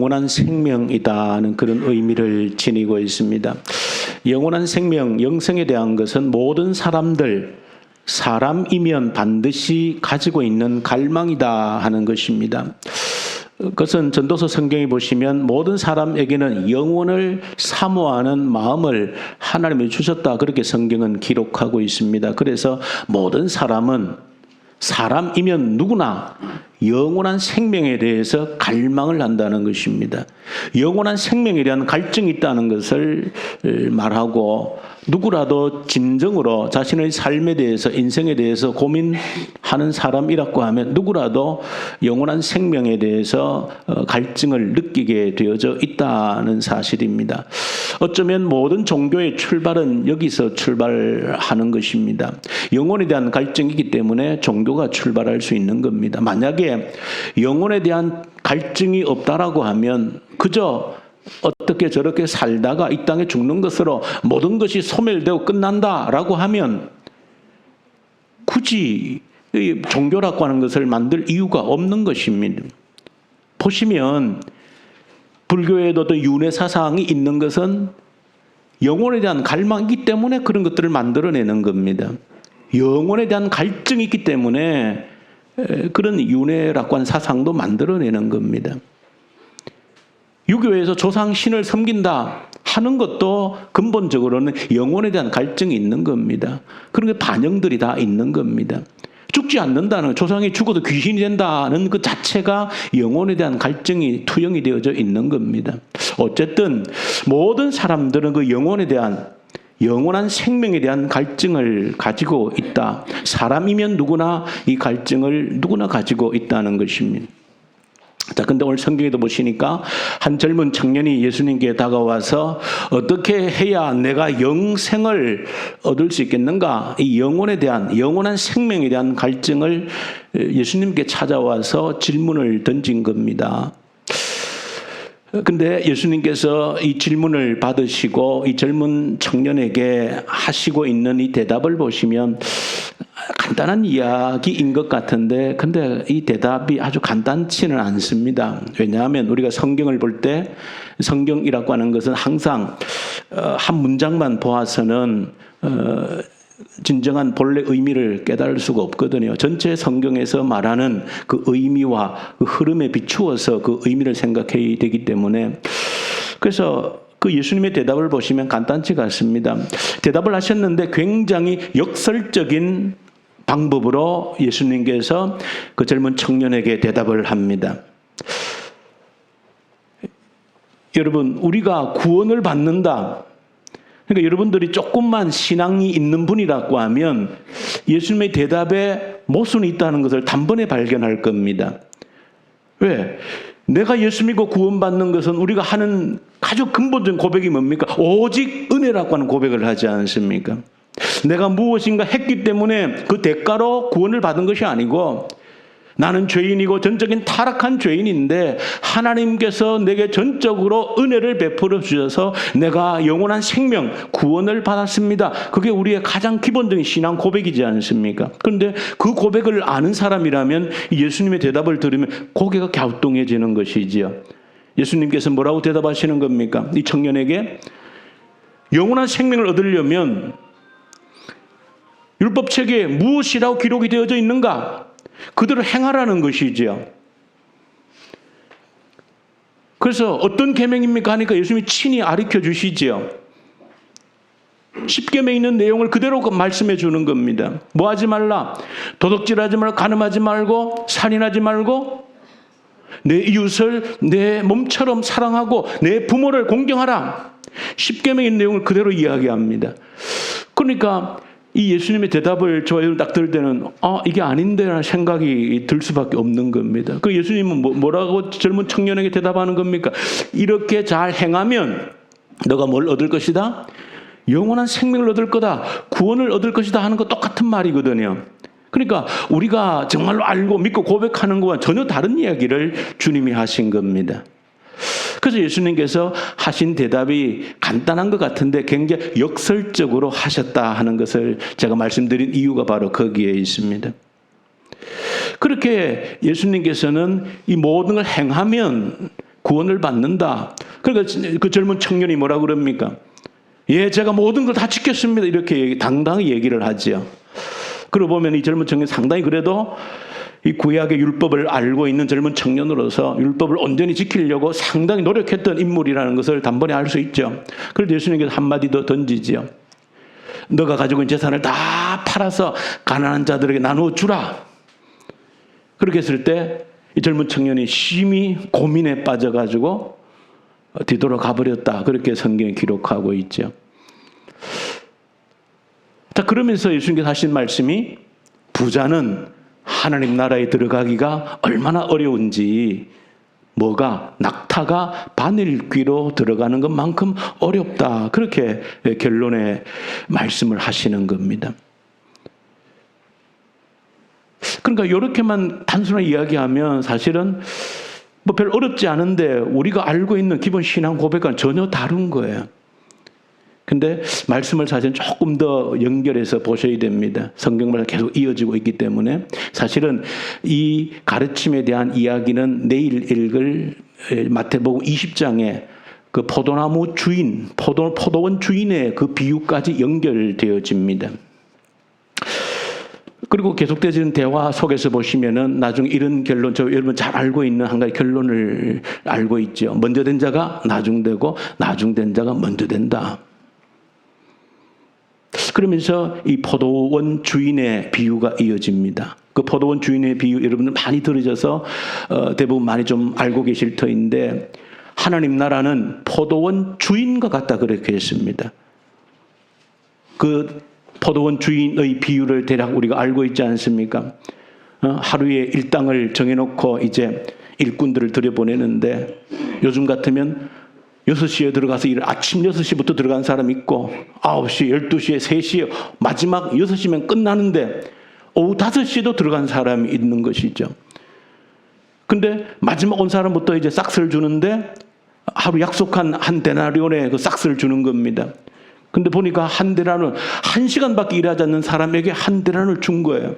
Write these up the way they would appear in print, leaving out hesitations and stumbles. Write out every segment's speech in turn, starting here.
영원한 생명이다는 그런 의미를 지니고 있습니다. 영원한 생명, 영생에 대한 것은 모든 사람이면 반드시 가지고 있는 갈망이다 하는 것입니다. 그것은 전도서 성경에 보시면 모든 사람에게는 영원을 사모하는 마음을 하나님이 주셨다, 그렇게 성경은 기록하고 있습니다. 그래서 모든 사람이면 누구나 영원한 생명에 대해서 갈망을 한다는 것입니다. 영원한 생명에 대한 갈증이 있다는 것을 말하고, 누구라도 진정으로 자신의 삶에 대해서, 인생에 대해서 고민하는 사람이라고 하면 누구라도 영원한 생명에 대해서 갈증을 느끼게 되어져 있다는 사실입니다. 어쩌면 모든 종교의 출발은 여기서 출발하는 것입니다. 영혼에 대한 갈증이기 때문에 종교가 출발할 수 있는 겁니다. 만약에 영혼에 대한 갈증이 없다라고 하면 그저 어떻게 저렇게 살다가 이 땅에 죽는 것으로 모든 것이 소멸되고 끝난다라고 하면 굳이 종교라고 하는 것을 만들 이유가 없는 것입니다. 보시면 불교에도 또 윤회 사상이 있는 것은 영혼에 대한 갈망이기 때문에 그런 것들을 만들어내는 겁니다. 영혼에 대한 갈증이 있기 때문에 그런 윤회라고 하는 사상도 만들어내는 겁니다. 유교에서 조상신을 섬긴다 하는 것도 근본적으로는 영혼에 대한 갈증이 있는 겁니다. 그런 게 반영들이 다 있는 겁니다. 죽지 않는다는, 조상이 죽어도 귀신이 된다는 그 자체가 영혼에 대한 갈증이 투영이 되어져 있는 겁니다. 어쨌든 모든 사람들은 그 영원한 생명에 대한 갈증을 가지고 있다. 사람이면 누구나 이 갈증을 누구나 가지고 있다는 것입니다. 자, 근데 오늘 성경에도 보시니까 한 젊은 청년이 예수님께 다가와서 어떻게 해야 내가 영생을 얻을 수 있겠는가? 이 영원한 생명에 대한 갈증을 예수님께 찾아와서 질문을 던진 겁니다. 근데 예수님께서 이 질문을 받으시고 이 젊은 청년에게 하시고 있는 이 대답을 보시면 간단한 이야기인 것 같은데, 근데 이 대답이 아주 간단치는 않습니다. 왜냐하면 우리가 성경을 볼 때, 성경이라고 하는 것은 항상 한 문장만 보아서는 진정한 본래 의미를 깨달을 수가 없거든요. 전체 성경에서 말하는 그 의미와 그 흐름에 비추어서 그 의미를 생각해야 되기 때문에, 그래서 그 예수님의 대답을 보시면 간단치가 않습니다. 대답을 하셨는데 굉장히 역설적인 방법으로 예수님께서 그 젊은 청년에게 대답을 합니다. 여러분, 우리가 구원을 받는다. 그러니까 여러분들이 조금만 신앙이 있는 분이라고 하면 예수님의 대답에 모순이 있다는 것을 단번에 발견할 겁니다. 왜? 내가 예수 믿고 구원받는 것은 우리가 하는 아주 근본적인 고백이 뭡니까? 오직 은혜라고 하는 고백을 하지 않습니까? 내가 무엇인가 했기 때문에 그 대가로 구원을 받은 것이 아니고, 나는 죄인이고 전적인 타락한 죄인인데 하나님께서 내게 전적으로 은혜를 베풀어 주셔서 내가 영원한 생명, 구원을 받았습니다. 그게 우리의 가장 기본적인 신앙 고백이지 않습니까? 그런데 그 고백을 아는 사람이라면 예수님의 대답을 들으면 고개가 갸우뚱해지는 것이지요. 예수님께서 뭐라고 대답하시는 겁니까? 이 청년에게 영원한 생명을 얻으려면 율법책에 무엇이라고 기록이 되어져 있는가? 그대로 행하라는 것이지요. 그래서 어떤 계명입니까 하니까 예수님이 친히 가르쳐 주시지요. 10계명에 있는 내용을 그대로 말씀해 주는 겁니다. 뭐 하지 말라? 도둑질하지 말고, 간음하지 말고, 살인하지 말고, 내 이웃을 내 몸처럼 사랑하고 내 부모를 공경하라. 10계명의 있는 내용을 그대로 이야기합니다. 그러니까 이 예수님의 대답을 저희는 딱 들을 때는 이게 아닌데 라는 생각이 들 수밖에 없는 겁니다. 그 예수님은 뭐라고 젊은 청년에게 대답하는 겁니까? 이렇게 잘 행하면 너가 뭘 얻을 것이다? 영원한 생명을 얻을 거다. 구원을 얻을 것이다 하는 거 똑같은 말이거든요. 그러니까 우리가 정말로 알고 믿고 고백하는 것과 전혀 다른 이야기를 주님이 하신 겁니다. 그래서 예수님께서 하신 대답이 간단한 것 같은데 굉장히 역설적으로 하셨다 하는 것을 제가 말씀드린 이유가 바로 거기에 있습니다. 그렇게 예수님께서는 이 모든 걸 행하면 구원을 받는다. 그러니까 그 젊은 청년이 뭐라 그럽니까? 예, 제가 모든 걸 다 지켰습니다. 이렇게 당당히 얘기를 하죠. 그러고 보면 이 젊은 청년 상당히 그래도 이 구약의 율법을 알고 있는 젊은 청년으로서 율법을 온전히 지키려고 상당히 노력했던 인물이라는 것을 단번에 알 수 있죠. 그래도 예수님께서 한마디 더 던지지요. 너가 가지고 있는 재산을 다 팔아서 가난한 자들에게 나누어 주라. 그렇게 했을 때 이 젊은 청년이 심히 고민에 빠져가지고 뒤돌아가 버렸다. 그렇게 성경에 기록하고 있죠. 자, 그러면서 예수님께서 하신 말씀이 부자는 하나님 나라에 들어가기가 얼마나 어려운지, 뭐가 낙타가 바늘귀로 들어가는 것만큼 어렵다. 그렇게 결론에 말씀을 하시는 겁니다. 그러니까 이렇게만 단순하게 이야기하면 사실은 뭐 별 어렵지 않은데 우리가 알고 있는 기본 신앙 고백과는 전혀 다른 거예요. 근데 말씀을 사실 조금 더 연결해서 보셔야 됩니다. 성경마다 계속 이어지고 있기 때문에 사실은 이 가르침에 대한 이야기는 내일 읽을 마태복음 20장에 그 포도나무 주인, 포도원 주인의 그 비유까지 연결되어집니다. 그리고 계속되는 대화 속에서 보시면은 나중에 이런 결론, 여러분 잘 알고 있는 한 가지 결론을 알고 있죠. 먼저 된 자가 나중되고 나중된 자가 먼저 된다. 그러면서 이 포도원 주인의 비유가 이어집니다. 그 포도원 주인의 비유 여러분들 많이 들으셔서 대부분 많이 좀 알고 계실 터인데, 하나님 나라는 포도원 주인과 같다 그렇게 했습니다. 그 포도원 주인의 비유를 대략 우리가 알고 있지 않습니까? 하루에 일당을 정해놓고 이제 일꾼들을 들여보내는데, 요즘 같으면 6시에 들어가서 아침 6시부터 들어간 사람 있고 9시, 12시에, 3시에 마지막 6시면 끝나는데 오후 5시에도 들어간 사람이 있는 것이죠. 근데 마지막 온 사람부터 이제 싹스를 주는데 하루 약속한 한 데나리온에 그 싹스를 주는 겁니다. 근데 보니까 한 데나리온, 1시간밖에 일하지 않는 사람에게 한 데나리온을 준 거예요.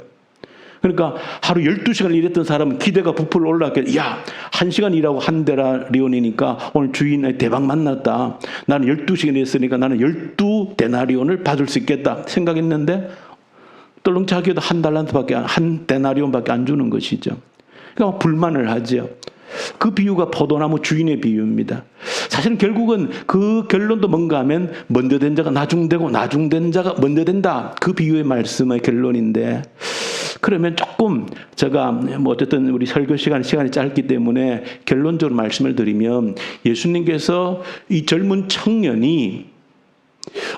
그러니까 하루 12시간 일했던 사람은 기대가 부풀어 올라왔겠, 야, 1시간 일하고 한 데나리온이니까 오늘 주인의 대박 만났다. 나는 12시간 일했으니까 나는 12데나리온을 받을 수 있겠다 생각했는데, 떨렁 자기도 한 데나리온밖에 안 주는 것이죠. 그러니까 불만을 하죠. 그 비유가 포도나무 주인의 비유입니다. 사실은 결국은 그 결론도 뭔가 하면 먼저 된 자가 나중되고 나중된 자가 먼저 된다. 그 비유의 말씀의 결론인데, 그러면 조금 제가 뭐 어쨌든 우리 설교 시간이 짧기 때문에 결론적으로 말씀을 드리면, 예수님께서 이 젊은 청년이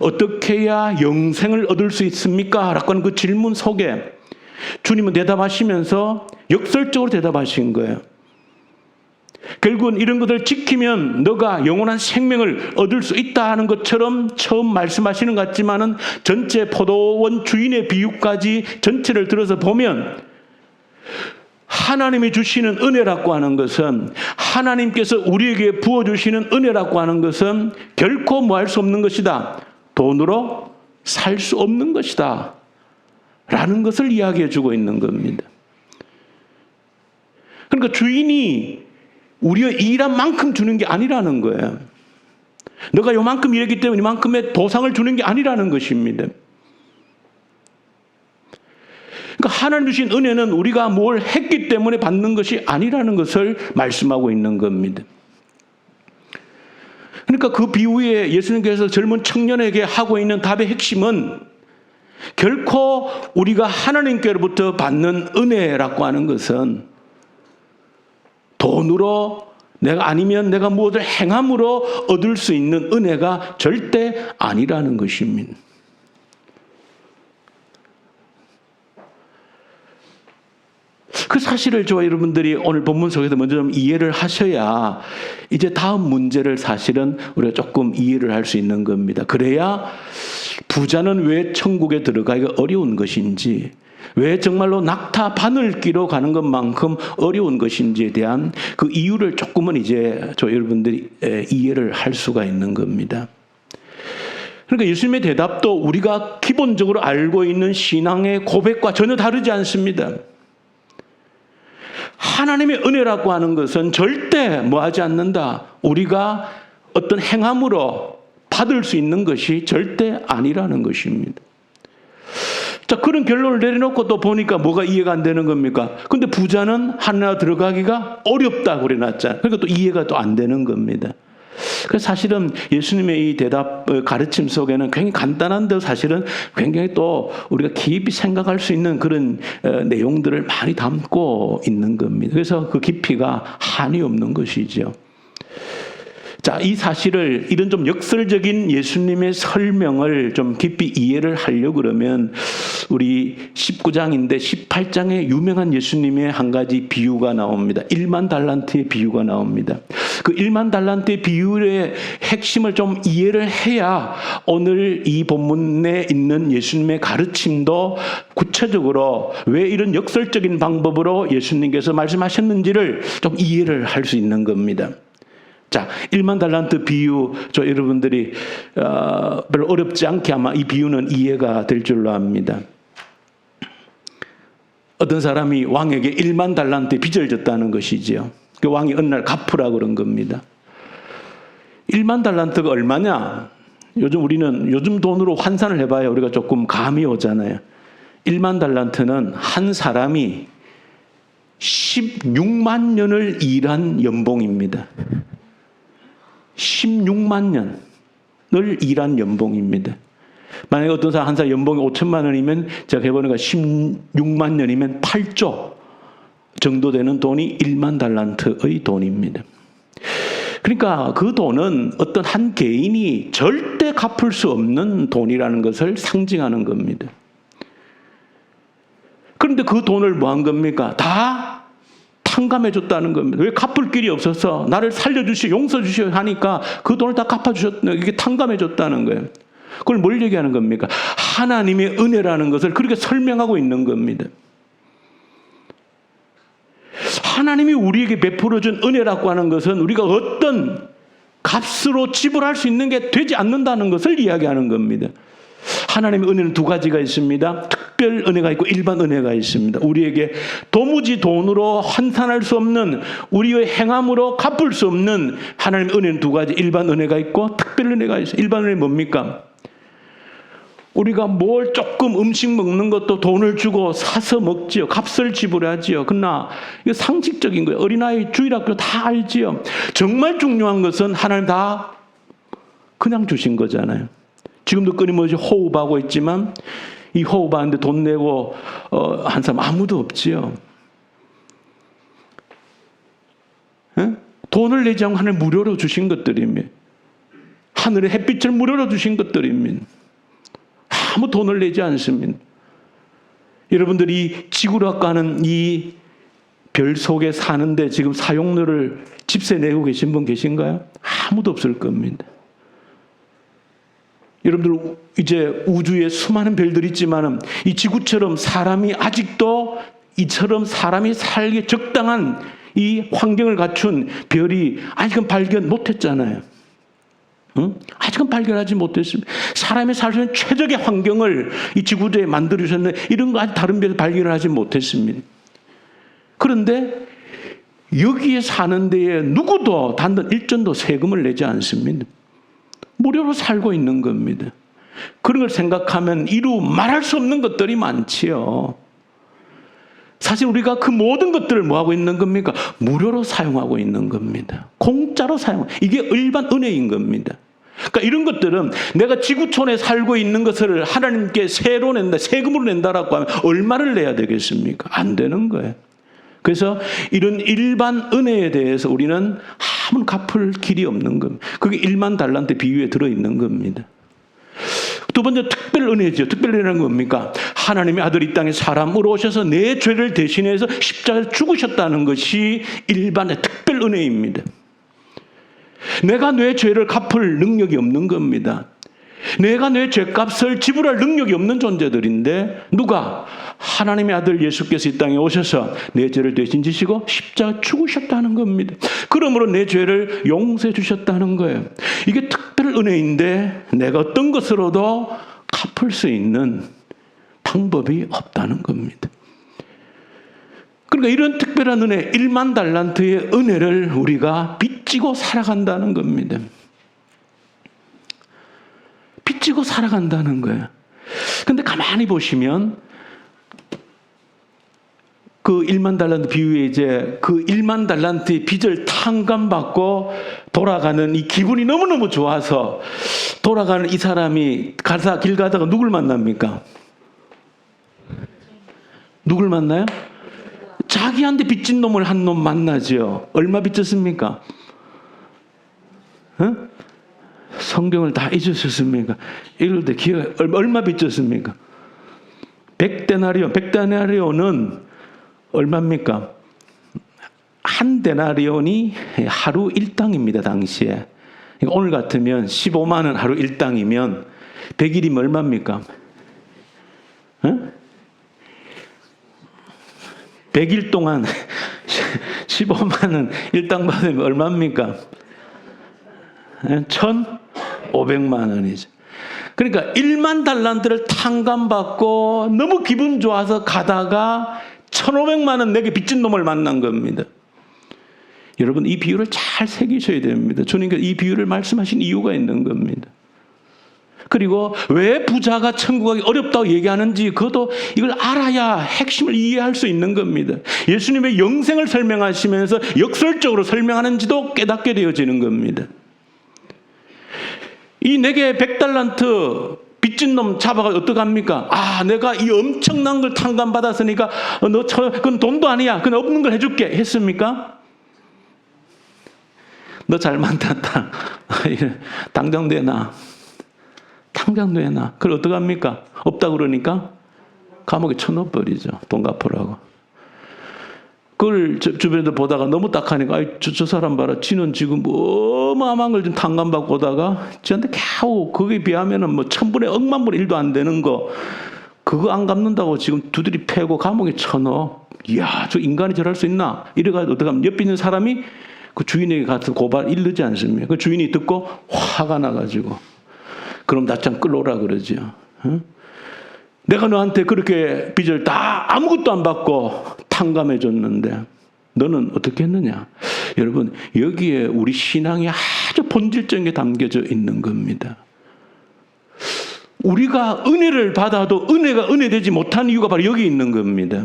어떻게 해야 영생을 얻을 수 있습니까? 라고 하는 그 질문 속에 주님은 대답하시면서 역설적으로 대답하신 거예요. 결국은 이런 것을 지키면 너가 영원한 생명을 얻을 수 있다 하는 것처럼 처음 말씀하시는 것 같지만은 전체 포도원 주인의 비유까지 전체를 들어서 보면, 하나님이 주시는 은혜라고 하는 것은, 하나님께서 우리에게 부어주시는 은혜라고 하는 것은 결코 뭐 할 수 없는 것이다. 돈으로 살 수 없는 것이다. 라는 것을 이야기해 주고 있는 겁니다. 그러니까 주인이 우리가 일한 만큼 주는 게 아니라는 거예요. 너가 요만큼 일했기 때문에 이만큼의 보상을 주는 게 아니라는 것입니다. 그러니까 하나님 주신 은혜는 우리가 뭘 했기 때문에 받는 것이 아니라는 것을 말씀하고 있는 겁니다. 그러니까 그 비유에 예수님께서 젊은 청년에게 하고 있는 답의 핵심은, 결코 우리가 하나님께로부터 받는 은혜라고 하는 것은 돈으로 아니면 내가 무엇을 행함으로 얻을 수 있는 은혜가 절대 아니라는 것입니다. 그 사실을 저와 여러분들이 오늘 본문 속에서 먼저 좀 이해를 하셔야 이제 다음 문제를 사실은 우리가 조금 이해를 할 수 있는 겁니다. 그래야 부자는 왜 천국에 들어가기가 어려운 것인지, 왜 정말로 낙타 바늘귀로 가는 것만큼 어려운 것인지에 대한 그 이유를 조금은 이제 저 여러분들이 이해를 할 수가 있는 겁니다. 그러니까 예수님의 대답도 우리가 기본적으로 알고 있는 신앙의 고백과 전혀 다르지 않습니다. 하나님의 은혜라고 하는 것은 절대 뭐 하지 않는다. 우리가 어떤 행함으로 받을 수 있는 것이 절대 아니라는 것입니다. 자, 그런 결론을 내려놓고 또 보니까 뭐가 이해가 안 되는 겁니까? 근데 부자는 하늘나라 들어가기가 어렵다고 그래놨잖아요. 그러니까 또 이해가 또 안 되는 겁니다. 그래서 사실은 예수님의 이 대답, 가르침 속에는 굉장히 간단한데 사실은 굉장히 또 우리가 깊이 생각할 수 있는 그런 내용들을 많이 담고 있는 겁니다. 그래서 그 깊이가 한이 없는 것이죠. 자, 이 사실을 이런 좀 역설적인 예수님의 설명을 좀 깊이 이해를 하려고 그러면 우리 19장인데 18장에 유명한 예수님의 한 가지 비유가 나옵니다. 1만 달란트의 비유가 나옵니다. 그 1만 달란트의 비유의 핵심을 좀 이해를 해야 오늘 이 본문에 있는 예수님의 가르침도 구체적으로 왜 이런 역설적인 방법으로 예수님께서 말씀하셨는지를 좀 이해를 할 수 있는 겁니다. 자, 1만 달란트 비유, 저 여러분들이 별로 어렵지 않게 아마 이 비유는 이해가 될 줄로 압니다. 어떤 사람이 왕에게 1만 달란트 빚을 졌다는 것이지요. 그 왕이 어느 날 갚으라고 그런 겁니다. 1만 달란트가 얼마냐? 요즘 돈으로 환산을 해봐야 우리가 조금 감이 오잖아요. 1만 달란트는 한 사람이 16만 년을 일한 연봉입니다. 16만 년을 일한 연봉입니다. 만약에 어떤 사람 한 사람 연봉이 5천만 원이면 제가 해보니까 16만 년이면 8조 정도 되는 돈이 1만 달란트의 돈입니다. 그러니까 그 돈은 어떤 한 개인이 절대 갚을 수 없는 돈이라는 것을 상징하는 겁니다. 그런데 그 돈을 뭐 한 겁니까? 다 탕감해 줬다는 겁니다. 왜? 갚을 길이 없어서 나를 살려주시오, 용서 주시오 하니까 그 돈을 다 갚아주셨다. 이게 탕감해 줬다는 거예요. 그걸 뭘 얘기하는 겁니까? 하나님의 은혜라는 것을 그렇게 설명하고 있는 겁니다. 하나님이 우리에게 베풀어준 은혜라고 하는 것은 우리가 어떤 값으로 지불할 수 있는 게 되지 않는다는 것을 이야기하는 겁니다. 하나님의 은혜는 두 가지가 있습니다. 특별 은혜가 있고 일반 은혜가 있습니다. 우리에게 도무지 돈으로 환산할 수 없는, 우리의 행함으로 갚을 수 없는 하나님의 은혜는 두 가지, 일반 은혜가 있고 특별 은혜가 있어요. 일반 은혜는 뭡니까? 우리가 뭘 조금 음식 먹는 것도 돈을 주고 사서 먹지요. 값을 지불하지요. 그러나 이거 상식적인 거예요. 어린아이 주일학교 다 알지요. 정말 중요한 것은 하나님 다 그냥 주신 거잖아요. 지금도 끊임없이 호흡하고 있지만 이 호흡하는데 돈 내고 한 사람 아무도 없지요. 에? 돈을 내지 않고 하늘 무료로 주신 것들입니다. 하늘의 햇빛을 무료로 주신 것들입니다. 아무 돈을 내지 않습니다. 여러분들이 지구라고 하는 이 별 속에 사는데 지금 사용료를 집세 내고 계신 분 계신가요? 아무도 없을 겁니다. 여러분들 이제 우주에 수많은 별들이 있지만 이 지구처럼 사람이 아직도 이처럼 사람이 살기 적당한 이 환경을 갖춘 별이 아직은 발견 못했잖아요. 응? 아직은 발견하지 못했습니다. 사람이 살 수 있는 최적의 환경을 이 지구대에 만들어주셨는데 이런 거 아직 다른 별을 발견을 하지 못했습니다. 그런데 여기에 사는 데에 누구도 단돈 1전도 세금을 내지 않습니다. 무료로 살고 있는 겁니다. 그런 걸 생각하면 이루 말할 수 없는 것들이 많지요. 사실 우리가 그 모든 것들을 뭐하고 있는 겁니까? 무료로 사용하고 있는 겁니다. 공짜로 사용. 이게 일반 은혜인 겁니다. 그러니까 이런 것들은 내가 지구촌에 살고 있는 것을 하나님께 세로 낸다, 세금으로 낸다라고 하면 얼마를 내야 되겠습니까? 안 되는 거예요. 그래서 이런 일반 은혜에 대해서 우리는 아무 갚을 길이 없는 겁니다. 그게 1만 달란트 비유에 들어있는 겁니다. 두 번째 특별 은혜죠. 특별 은혜는 뭡니까? 하나님의 아들이 이 땅에 사람으로 오셔서 내 죄를 대신해서 십자가에 죽으셨다는 것이 일반의 특별 은혜입니다. 내가 내 죄를 갚을 능력이 없는 겁니다. 내가 내 죄값을 지불할 능력이 없는 존재들인데 누가? 하나님의 아들 예수께서 이 땅에 오셔서 내 죄를 대신 지시고 십자가에 죽으셨다는 겁니다. 그러므로 내 죄를 용서해 주셨다는 거예요. 이게 특별 은혜인데 내가 어떤 것으로도 갚을 수 있는 방법이 없다는 겁니다. 그러니까 이런 특별한 은혜, 1만 달란트의 은혜를 우리가 빚지고 살아간다는 겁니다. 빚지고 살아간다는 거예요. 근데 가만히 보시면 그 1만 달란트 비유에 이제 그 1만 달란트의 빚을 탕감받고 돌아가는 이 기분이 너무너무 좋아서 돌아가는 이 사람이 길 가다가 누굴 만납니까? 누굴 만나요? 자기한테 빚진 놈을 한 놈 만나죠. 얼마 빚졌습니까? 어? 성경을 다 잊으셨습니까? 읽을 때 기억, 얼마 빚졌습니까? 100데나리온. 100데나리온은 얼마입니까? 한 데나리온이 하루 1당입니다, 당시에. 오늘 같으면 15만 원 하루 1당이면 100일이면 얼마입니까? 어? 100일 동안 15만 원 1당 받으면 얼마입니까? 1,500만 원이죠. 그러니까 1만 달란트를 탕감받고 너무 기분 좋아서 가다가 1,500만 원 내게 빚진 놈을 만난 겁니다. 여러분, 이 비유를 잘 새기셔야 됩니다. 주님께서 이 비유를 말씀하신 이유가 있는 겁니다. 그리고 왜 부자가 천국 가기 어렵다고 얘기하는지 그것도 이걸 알아야 핵심을 이해할 수 있는 겁니다. 예수님의 영생을 설명하시면서 역설적으로 설명하는지도 깨닫게 되어지는 겁니다. 이 내게 100달란트 빚진 놈 잡아가 어떡합니까? 내가 이 엄청난 걸 탕감받았으니까 그건 돈도 아니야. 그건 없는 걸 해줄게. 했습니까? 너 잘 만났다. 당장 내놔. 당장 내놔. 그걸 어떡합니까? 없다 그러니까 감옥에 쳐넣어버리죠. 돈 갚으라고. 그걸 주변에서 보다가 너무 딱하니까 저 사람 봐라. 지는 지금 어마어마한 걸 좀 탕감받고 오다가 지한테 겨우 거기에 비하면은 뭐 1000분의 억만 분의 1도 안 되는 거 그거 안 갚는다고 지금 두드리 패고 감옥에 쳐넣어. 이야, 저 인간이 저럴 수 있나? 이래가지고 어떡하면 옆에 있는 사람이 그 주인에게 가서 고발 일르지 않습니까? 그 주인이 듣고 화가 나가지고 그럼 납장 끌어오라 그러죠. 응? 내가 너한테 그렇게 빚을 다 아무것도 안 받고 탕감해 줬는데 너는 어떻게 했느냐? 여러분, 여기에 우리 신앙이 아주 본질적인 게 담겨져 있는 겁니다. 우리가 은혜를 받아도 은혜가 은혜되지 못한 이유가 바로 여기 있는 겁니다.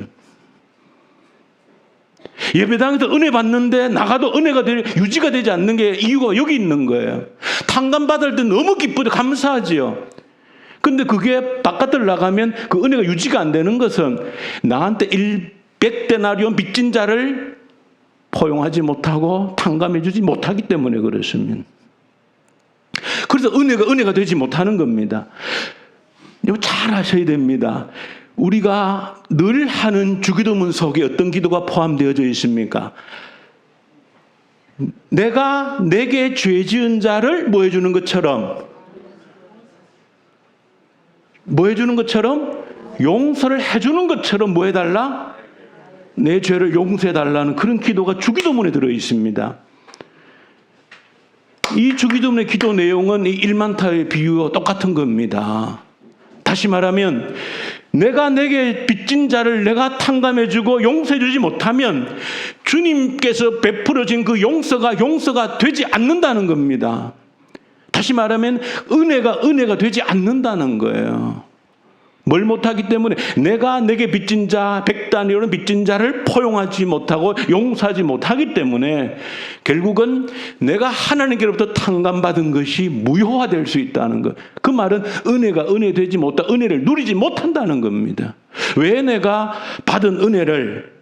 예배당에서 은혜 받는데 나가도 은혜가 유지가 되지 않는 게 이유가 여기 있는 거예요. 탕감 받을 때 너무 기쁘고 감사하지요. 근데 그게 바깥을 나가면 그 은혜가 유지가 안 되는 것은 나한테 100데나리온 빚진 자를 포용하지 못하고 탕감해 주지 못하기 때문에 그렇습니다. 그래서 은혜가 되지 못하는 겁니다. 이거 잘 아셔야 됩니다. 우리가 늘 하는 주기도문 속에 어떤 기도가 포함되어져 있습니까? 내가 내게 죄 지은 자를 뭐 해주는 것처럼 용서를 해주는 것처럼 뭐 해달라? 내 죄를 용서해달라는 그런 기도가 주기도문에 들어있습니다. 이 주기도문의 기도 내용은 이 1만타의 비유와 똑같은 겁니다. 다시 말하면 내가 내게 빚진 자를 내가 탕감해주고 용서해주지 못하면 주님께서 베풀어진 그 용서가 되지 않는다는 겁니다. 다시 말하면 은혜가 되지 않는다는 거예요. 뭘 못하기 때문에 내가 내게 빚진 자, 100데나리온 빚진 자를 포용하지 못하고 용서하지 못하기 때문에 결국은 내가 하나님께로부터 탕감받은 것이 무효화될 수 있다는 것. 그 말은 은혜되지 못하, 은혜를 누리지 못한다는 겁니다. 왜 내가 받은 은혜를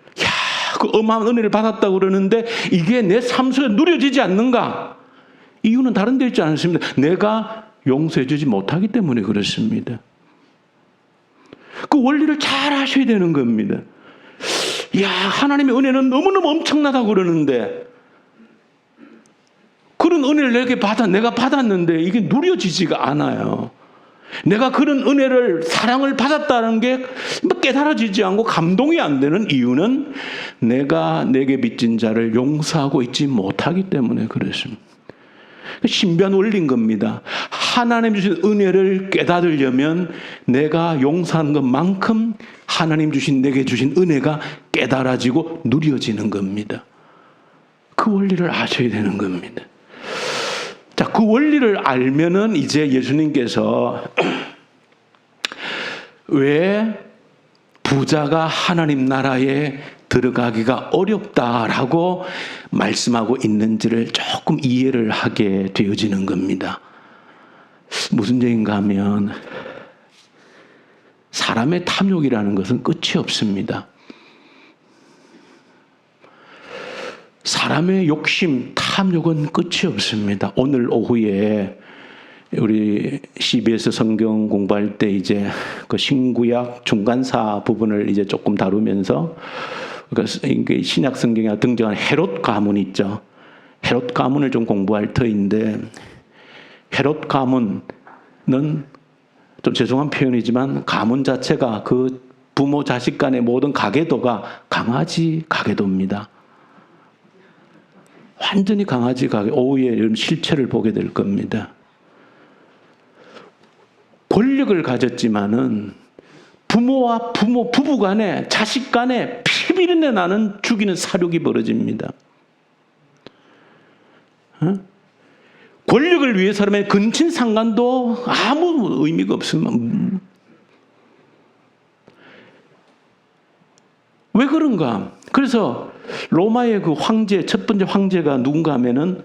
그 어마어마한 은혜를 받았다고 그러는데 이게 내 삶 속에 누려지지 않는가? 이유는 다른 데 있지 않습니다. 내가 용서해주지 못하기 때문에 그렇습니다. 그 원리를 잘 아셔야 되는 겁니다. 하나님의 은혜는 너무너무 엄청나다고 그러는데 그런 은혜를 내가 받았는데 이게 누려지지가 않아요. 내가 그런 은혜를 사랑을 받았다는 게 깨달아지지 않고 감동이 안 되는 이유는 내가 내게 빚진 자를 용서하고 있지 못하기 때문에 그렇습니다. 신비한 원리인 겁니다. 하나님 주신 은혜를 깨달으려면 내가 용서하는 것만큼 하나님 주신 내게 주신 은혜가 깨달아지고 누려지는 겁니다. 그 원리를 아셔야 되는 겁니다. 자, 그 원리를 알면은 이제 예수님께서 왜 부자가 하나님 나라에 들어가기가 어렵다라고 말씀하고 있는지를 조금 이해를 하게 되어지는 겁니다. 무슨 얘기인가 하면 사람의 탐욕이라는 것은 끝이 없습니다. 사람의 욕심, 탐욕은 끝이 없습니다. 오늘 오후에 우리 CBS 성경 공부할 때 이제 그 신구약 중간사 부분을 이제 조금 다루면서 그 신약 성경에 등장한 헤롯 가문 있죠. 헤롯 가문을 좀 공부할 터인데 헤롯 가문은 좀 죄송한 표현이지만 가문 자체가 그 부모 자식 간의 모든 가계도가 강아지 가계도입니다. 완전히 강아지 가계. 오후에 이런 실체를 보게 될 겁니다. 권력을 가졌지만은 부모와 부부 간에 자식 간에 피비린내 나는 죽이는 사륙이 벌어집니다. 권력을 위해서라면 근친 상간도 아무 의미가 없습니다. 왜 그런가? 그래서 로마의 그 황제, 첫 번째 황제가 누군가 하면은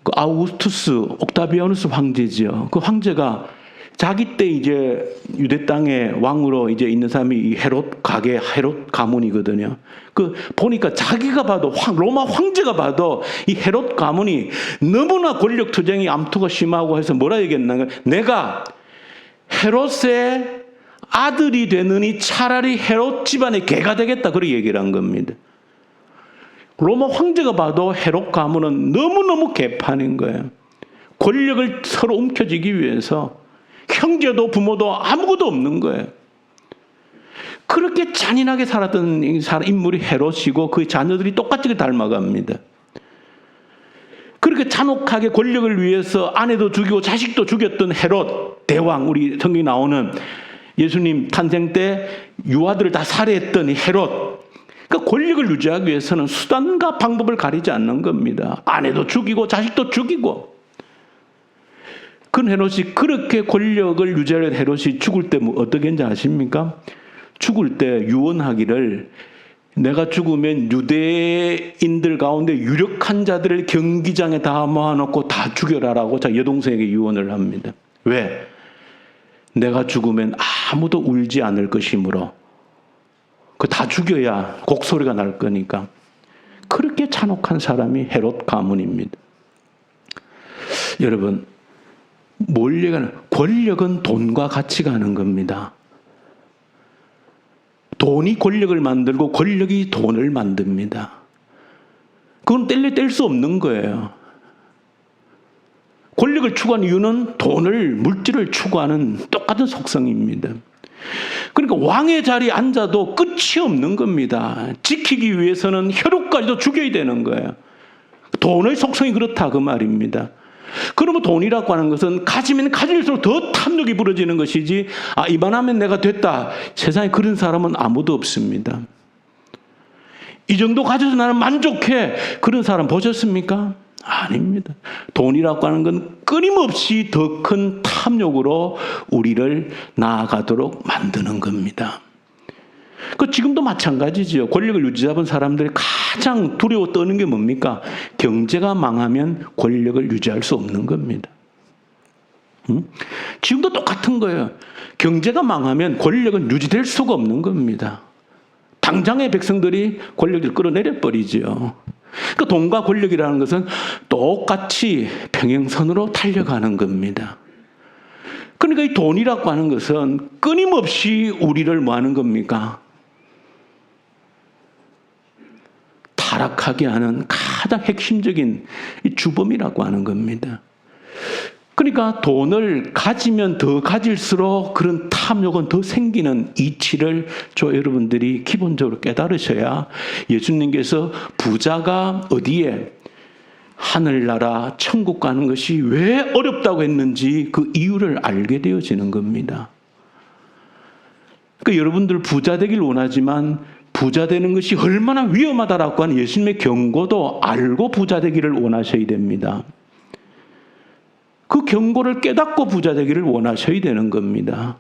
그 아우구스투스 옥타비아누스 황제죠. 그 황제가 자기 때 이제 유대 땅의 왕으로 이제 있는 사람이 이 헤롯 가게, 헤롯 가문이거든요. 그 보니까 자기가 봐도 로마 황제가 봐도 이 헤롯 가문이 너무나 권력 투쟁이 암투가 심하고 해서 뭐라 얘기했나? 내가 헤롯의 아들이 되느니 차라리 헤롯 집안의 개가 되겠다. 그렇게 얘기를 한 겁니다. 로마 황제가 봐도 헤롯 가문은 너무너무 개판인 거예요. 권력을 서로 움켜쥐기 위해서 형제도 부모도 아무것도 없는 거예요. 그렇게 잔인하게 살았던 인물이 헤롯이고 그 자녀들이 똑같이 닮아갑니다. 그렇게 잔혹하게 권력을 위해서 아내도 죽이고 자식도 죽였던 헤롯 대왕, 우리 성경에 나오는 예수님 탄생 때 유아들을 다 살해했던 헤롯. 그러니까 권력을 유지하기 위해서는 수단과 방법을 가리지 않는 겁니다. 아내도 죽이고 자식도 죽이고. 그 헤롯이 그렇게 권력을 유지하려는 헤롯이 죽을 때 어떻게 했는지 아십니까? 죽을 때 유언하기를 내가 죽으면 유대인들 가운데 유력한 자들을 경기장에 다 모아놓고 다 죽여라라고 자 여동생에게 유언을 합니다. 왜? 내가 죽으면 아무도 울지 않을 것이므로 그 다 죽여야 곡소리가 날 거니까. 그렇게 잔혹한 사람이 헤롯 가문입니다. 여러분, 뭘 얘기하는? 권력은 돈과 같이 가는 겁니다. 돈이 권력을 만들고 권력이 돈을 만듭니다. 그건 뗄 수 없는 거예요. 권력을 추구하는 이유는 돈을, 물질을 추구하는 똑같은 속성입니다. 그러니까 왕의 자리에 앉아도 끝이 없는 겁니다. 지키기 위해서는 혈육까지도 죽여야 되는 거예요. 돈의 속성이 그렇다 그 말입니다. 그러면 돈이라고 하는 것은 가지면 가질수록 더 탐욕이 부러지는 것이지 이만하면 내가 됐다. 세상에 그런 사람은 아무도 없습니다. 이 정도 가져서 나는 만족해. 그런 사람 보셨습니까? 아닙니다. 돈이라고 하는 건 끊임없이 더 큰 탐욕으로 우리를 나아가도록 만드는 겁니다. 그 지금도 마찬가지죠. 권력을 유지잡은 사람들이 가장 두려워 떠는 게 뭡니까? 경제가 망하면 권력을 유지할 수 없는 겁니다. 지금도 똑같은 거예요. 경제가 망하면 권력은 유지될 수가 없는 겁니다. 당장의 백성들이 권력을 끌어내려 버리죠. 그러니까 돈과 권력이라는 것은 똑같이 평행선으로 달려가는 겁니다. 그러니까 이 돈이라고 하는 것은 끊임없이 우리를 뭐 하는 겁니까? 타락하게 하는 가장 핵심적인 주범이라고 하는 겁니다. 그러니까 돈을 가지면 더 가질수록 그런 탐욕은 더 생기는 이치를 여러분들이 기본적으로 깨달으셔야 예수님께서 부자가 어디에 하늘나라 천국 가는 것이 왜 어렵다고 했는지 그 이유를 알게 되어지는 겁니다. 그러니까 여러분들 부자 되길 원하지만 부자 되는 것이 얼마나 위험하다라고 하는 예수님의 경고도 알고 부자 되기를 원하셔야 됩니다. 그 경고를 깨닫고 부자 되기를 원하셔야 되는 겁니다.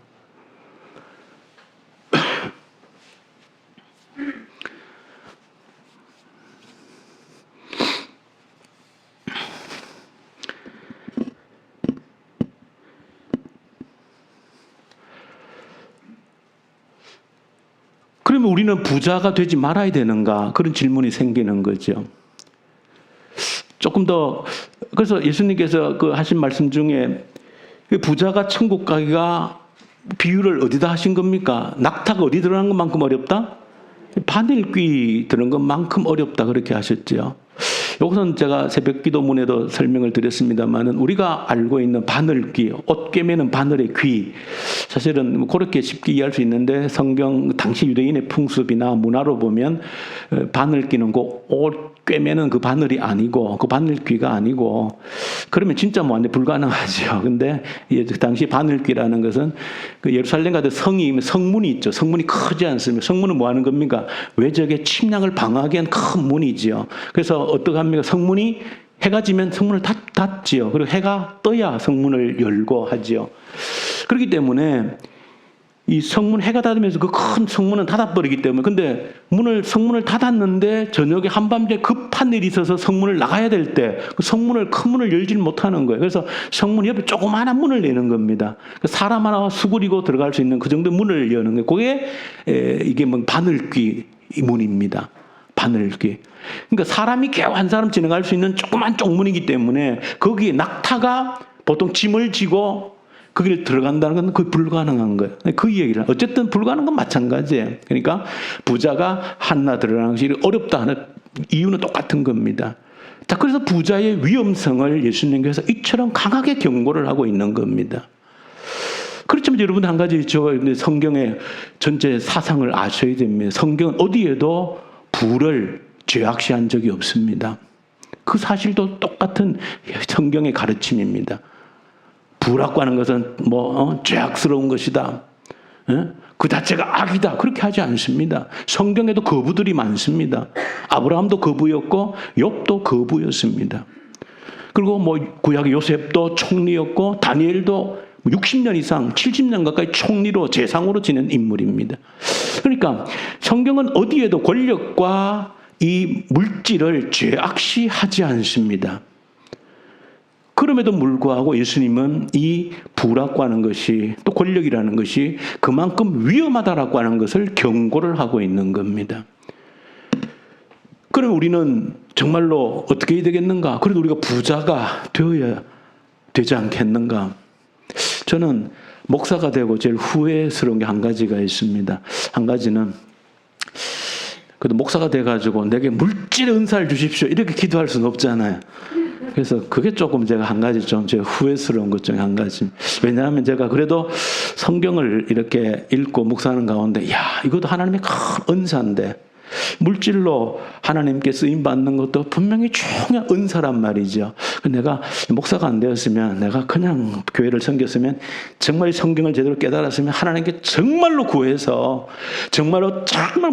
그러면 우리는 부자가 되지 말아야 되는가? 그런 질문이 생기는 거죠. 조금 더, 그래서 예수님께서 그 하신 말씀 중에 부자가 천국 가기가 비유를 어디다 하신 겁니까? 낙타가 어디 들어가는 것만큼 어렵다? 바늘귀 들은 것만큼 어렵다. 그렇게 하셨죠. 이것은 제가 새벽 기도문에도 설명을 드렸습니다만은 우리가 알고 있는 바늘귀, 옷 꿰매는 바늘의 귀. 사실은 그렇게 쉽게 이해할 수 있는데 성경 당시 유대인의 풍습이나 문화로 보면 바늘귀는 옷 꿰매는 그 바늘이 아니고 그 바늘귀가 아니고 그러면 진짜 뭐 완전 불가능하죠. 근데 그 당시 바늘귀라는 것은 그 예루살렘 같은 성문이 있죠. 성문이 크지 않습니까? 성문은 뭐 하는 겁니까? 외적의 침략을 방어하기 위한 큰 문이지요. 그래서 어떻게 합니까? 성문이 해가 지면 성문을 닫지요. 그리고 해가 떠야 성문을 열고 하지요. 그렇기 때문에 이 성문 해가 닫으면서 그 큰 성문은 닫아버리기 때문에 근데 성문을 닫았는데 저녁에 한밤중에 급한 일이 있어서 성문을 나가야 될 때 그 큰 문을 열지 못하는 거예요. 그래서 성문 옆에 조그마한 문을 내는 겁니다. 사람 하나 수그리고 들어갈 수 있는 그 정도 문을 여는 거예요. 그게 이게 뭐 바늘귀 문입니다. 바늘귀. 그러니까 사람이 겨우 한 사람 지나갈 수 있는 조그만 쪽문이기 때문에 거기에 낙타가 보통 짐을 지고 거기를 들어간다는 건 거의 불가능한 거예요. 그 얘기를. 어쨌든 불가능한 건 마찬가지예요. 그러니까 부자가 한나 들어가는 것이 어렵다 하는 이유는 똑같은 겁니다. 자, 그래서 부자의 위험성을 예수님께서 이처럼 강하게 경고를 하고 있는 겁니다. 그렇지만 여러분 한 가지 있죠. 성경의 전체 사상을 아셔야 됩니다. 성경은 어디에도 부를 죄악시한 적이 없습니다. 그 사실도 똑같은 성경의 가르침입니다. 부라고 하는 것은 죄악스러운 것이다. 그 자체가 악이다. 그렇게 하지 않습니다. 성경에도 거부들이 많습니다. 아브라함도 거부였고 욥도 거부였습니다. 그리고 구약의 요셉도 총리였고 다니엘도 60년 이상 70년 가까이 총리로 재상으로 지낸 인물입니다. 그러니까 성경은 어디에도 권력과 이 물질을 죄악시하지 않습니다. 그럼에도 불구하고 예수님은 이 부라고 하는 것이 또 권력이라는 것이 그만큼 위험하다라고 하는 것을 경고를 하고 있는 겁니다. 그럼 우리는 정말로 어떻게 해야 되겠는가? 그래도 우리가 부자가 되어야 되지 않겠는가? 저는 목사가 되고 제일 후회스러운 게 한 가지가 있습니다. 한 가지는 그래도 목사가 돼가지고 내게 물질의 은사를 주십시오. 이렇게 기도할 수는 없잖아요. 그래서 그게 조금 제가 한 가지 좀 제가 후회스러운 것 중에 한 가지. 왜냐하면 제가 그래도 성경을 이렇게 읽고 묵상하는 가운데, 이것도 하나님의 큰 은사인데, 물질로 하나님께 쓰임 받는 것도 분명히 중요한 은사란 말이죠. 내가 목사가 안 되었으면, 내가 그냥 교회를 섬겼으면, 정말 성경을 제대로 깨달았으면 하나님께 정말로 구해서, 정말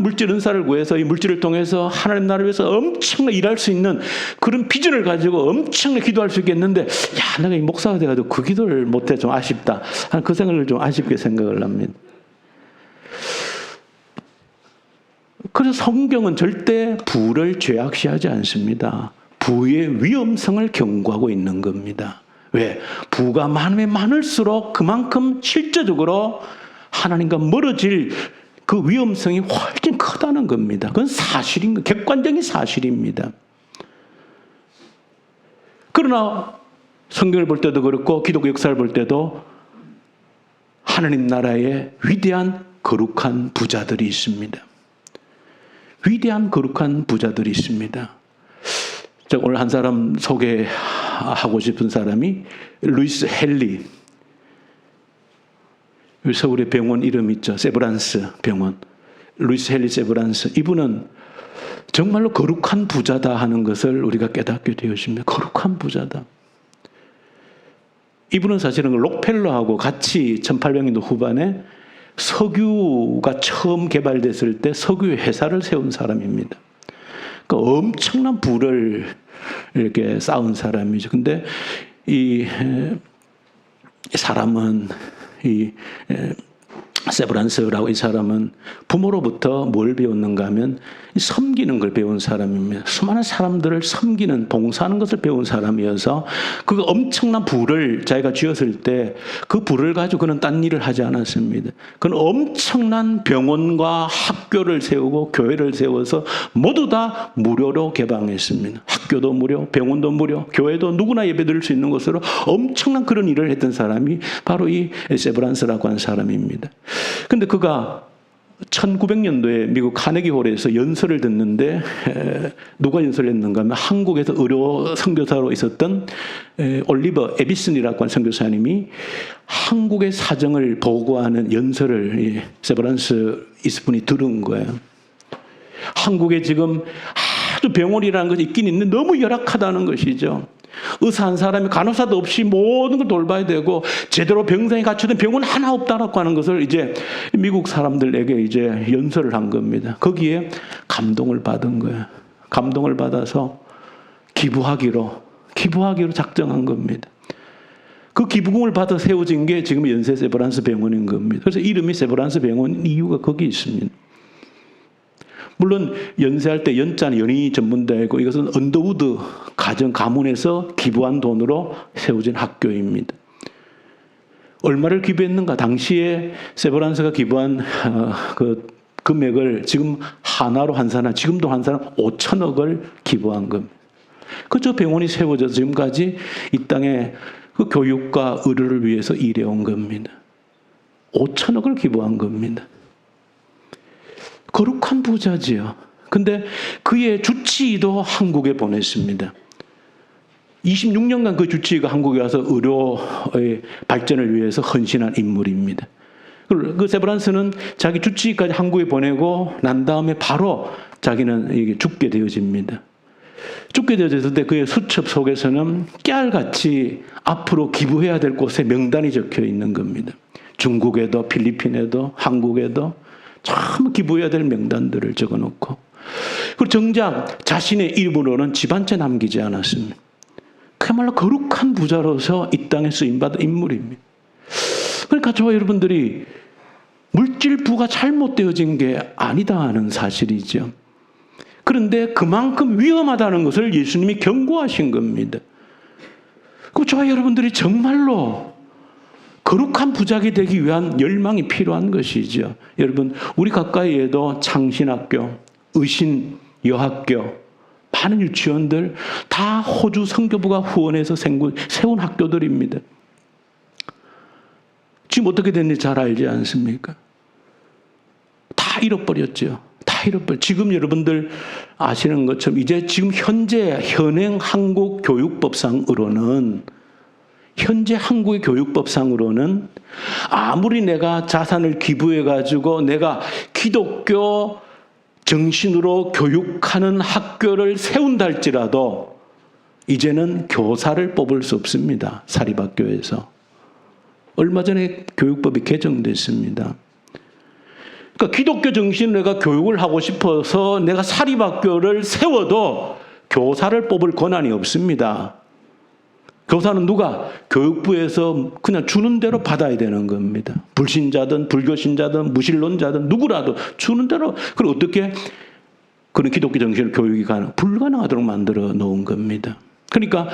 물질 은사를 구해서 이 물질을 통해서 하나님 나라를 위해서 엄청나게 일할 수 있는 그런 비전을 가지고 엄청나게 기도할 수 있겠는데, 내가 이 목사가 돼가지고 그 기도를 못해 좀 아쉽다. 그 생각을 좀 아쉽게 생각을 합니다. 그래서 성경은 절대 부를 죄악시하지 않습니다. 부의 위험성을 경고하고 있는 겁니다. 왜? 부가 많으면 많을수록 그만큼 실제적으로 하나님과 멀어질 그 위험성이 훨씬 크다는 겁니다. 그건 사실인, 객관적인 사실입니다. 그러나 성경을 볼 때도 그렇고 기독교 역사를 볼 때도 하나님 나라에 위대한 거룩한 부자들이 있습니다. 위대한 거룩한 부자들이 있습니다. 제가 오늘 한 사람 소개하고 싶은 사람이 루이스 헨리. 서울의 병원 이름 있죠. 세브란스 병원. 루이스 헨리 세브란스. 이분은 정말로 거룩한 부자다 하는 것을 우리가 깨닫게 되었습니다. 거룩한 부자다. 이분은 사실은 록펠러하고 같이 1800년도 후반에 석유가 처음 개발됐을 때 석유 회사를 세운 사람입니다. 그러니까 엄청난 부를 이렇게 쌓은 사람이죠. 근데 이 사람은 세브란스라고 이 사람은 부모로부터 뭘 배웠는가 하면 섬기는 걸 배운 사람입니다. 수많은 사람들을 섬기는 봉사하는 것을 배운 사람이어서 그 엄청난 부를 자기가 쥐었을 때 그 부를 가지고 그는 딴 일을 하지 않았습니다. 그는 엄청난 병원과 학교를 세우고 교회를 세워서 모두 다 무료로 개방했습니다. 학교도 무료, 병원도 무료, 교회도 누구나 예배드릴 수 있는 곳으로 엄청난 그런 일을 했던 사람이 바로 이 세브란스라고 하는 사람입니다. 근데 그가 1900년도에 미국 카네기홀에서 연설을 듣는데 누가 연설을 했는가 하면 한국에서 의료 선교사로 있었던 올리버 에비슨이라고 하는 선교사님이 한국의 사정을 보고하는 연설을 세브란스 이스분이 들은 거예요. 한국에 지금 아주 병원이라는 것이 있긴 있는데 너무 열악하다는 것이죠. 의사 한 사람이 간호사도 없이 모든 걸 돌봐야 되고 제대로 병상에 갖춰진 병원 하나 없다라고 하는 것을 이제 미국 사람들에게 이제 연설을 한 겁니다. 거기에 감동을 받은 거예요. 감동을 받아서 기부하기로 작정한 겁니다. 그 기부금을 받아 세워진 게 지금 연세 세브란스 병원인 겁니다. 그래서 이름이 세브란스 병원인 이유가 거기 있습니다. 물론 연세할 때 연자는 연희 전문대이고 이것은 언더우드 가문에서 기부한 돈으로 세워진 학교입니다. 얼마를 기부했는가? 당시에 세브란스가 기부한 그 금액을 지금 하나로 환산한 지금도 환산한 5천억을 기부한 겁니다. 그저 병원이 세워져서 지금까지 이 땅에 그 교육과 의료를 위해서 일해온 겁니다. 5천억을 기부한 겁니다. 거룩한 부자지요. 근데 그의 주치의도 한국에 보냈습니다. 26년간 그 주치의가 한국에 와서 의료의 발전을 위해서 헌신한 인물입니다. 그 세브란스는 자기 주치의까지 한국에 보내고 난 다음에 바로 자기는 죽게 되어집니다. 죽게 되어졌을 때 그의 수첩 속에서는 깨알같이 앞으로 기부해야 될 곳에 명단이 적혀 있는 겁니다. 중국에도 필리핀에도 한국에도 참 기부해야 될 명단들을 적어놓고 그리고 정작 자신의 이름으로는 집 한 채 남기지 않았습니다. 그야말로 거룩한 부자로서 이 땅에 쓰임받은 인물입니다. 그러니까 저와 여러분들이 물질 부가 잘못되어진 게 아니다 하는 사실이죠. 그런데 그만큼 위험하다는 것을 예수님이 경고하신 겁니다. 그럼 저와 여러분들이 정말로 거룩한 부자가 되기 위한 열망이 필요한 것이죠. 여러분, 우리 가까이에도 창신학교, 의신 여학교, 많은 유치원들 다 호주 선교부가 후원해서 세운 학교들입니다. 지금 어떻게 됐는지 잘 알지 않습니까? 다 잃어버렸죠. 다 잃어버렸죠. 지금 여러분들 아시는 것처럼 이제 지금 현행 한국 교육법상으로는 현재 한국의 교육법상으로는 아무리 내가 자산을 기부해가지고 내가 기독교 정신으로 교육하는 학교를 세운다 할지라도 이제는 교사를 뽑을 수 없습니다. 사립학교에서. 얼마 전에 교육법이 개정됐습니다. 그러니까 기독교 정신으로 내가 교육을 하고 싶어서 내가 사립학교를 세워도 교사를 뽑을 권한이 없습니다. 교사는 누가? 교육부에서 그냥 주는 대로 받아야 되는 겁니다. 불신자든 불교신자든 무신론자든 누구라도 주는 대로. 그리고 어떻게 그런 기독교 정신을 교육이 불가능하도록 만들어 놓은 겁니다. 그러니까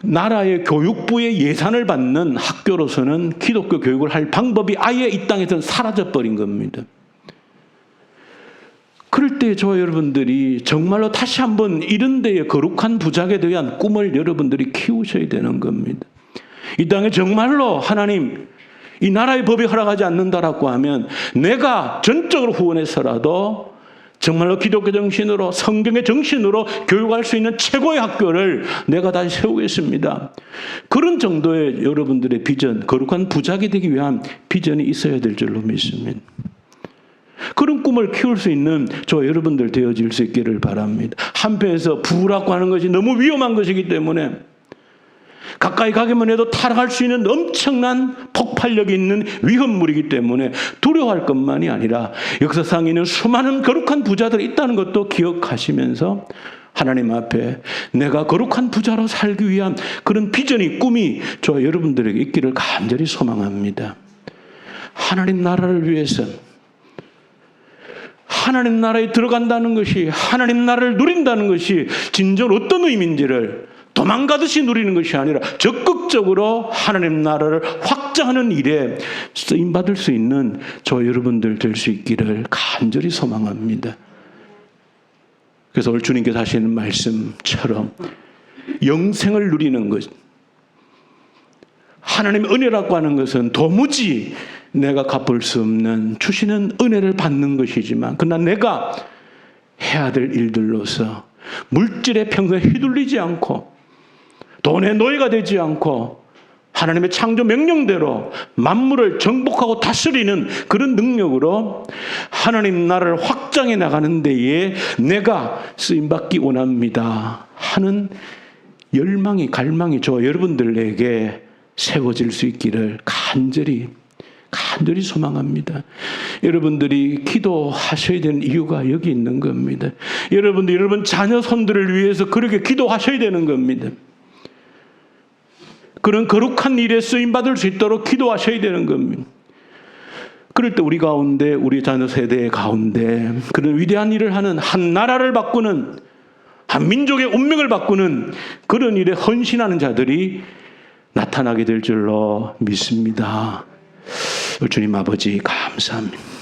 나라의 교육부의 예산을 받는 학교로서는 기독교 교육을 할 방법이 아예 이 땅에서 사라져버린 겁니다. 그럴 때 저와 여러분들이 정말로 다시 한번 이런 데에 거룩한 부자에 대한 꿈을 여러분들이 키우셔야 되는 겁니다. 이 땅에 정말로 하나님 이 나라의 법이 허락하지 않는다라고 하면 내가 전적으로 후원해서라도 정말로 기독교 정신으로 성경의 정신으로 교육할 수 있는 최고의 학교를 내가 다시 세우겠습니다. 그런 정도의 여러분들의 비전, 거룩한 부자가 되기 위한 비전이 있어야 될 줄로 믿습니다. 그런 꿈을 키울 수 있는 저 여러분들 되어질 수 있기를 바랍니다. 한편에서 부라고 하는 것이 너무 위험한 것이기 때문에 가까이 가기만 해도 타락할 수 있는 엄청난 폭발력이 있는 위험물이기 때문에 두려워할 것만이 아니라 역사상에 있는 수많은 거룩한 부자들이 있다는 것도 기억하시면서 하나님 앞에 내가 거룩한 부자로 살기 위한 그런 비전이, 꿈이 저 여러분들에게 있기를 간절히 소망합니다. 하나님 나라를 위해서, 하나님 나라에 들어간다는 것이, 하나님 나라를 누린다는 것이 진정 어떤 의미인지를 도망가듯이 누리는 것이 아니라 적극적으로 하나님 나라를 확장하는 일에 쓰임받을 수 있는 저 여러분들 될 수 있기를 간절히 소망합니다. 그래서 오늘 주님께서 하시는 말씀처럼 영생을 누리는 것, 하나님의 은혜라고 하는 것은 도무지 내가 갚을 수 없는 주시는 은혜를 받는 것이지만, 그러나 내가 해야 될 일들로서 물질에 평생 휘둘리지 않고 돈의 노예가 되지 않고 하나님의 창조 명령대로 만물을 정복하고 다스리는 그런 능력으로 하나님 나라를 확장해 나가는 데에 내가 쓰임받기 원합니다 하는 열망이, 갈망이 저 여러분들에게 세워질 수 있기를 간절히 소망합니다. 여러분들이 기도하셔야 되는 이유가 여기 있는 겁니다. 여러분 자녀 손들을 위해서 그렇게 기도하셔야 되는 겁니다. 그런 거룩한 일에 쓰임받을 수 있도록 기도하셔야 되는 겁니다. 그럴 때 우리 가운데, 우리 자녀 세대 가운데 그런 위대한 일을 하는, 한 나라를 바꾸는, 한 민족의 운명을 바꾸는 그런 일에 헌신하는 자들이 나타나게 될 줄로 믿습니다. 주님 아버지 감사합니다.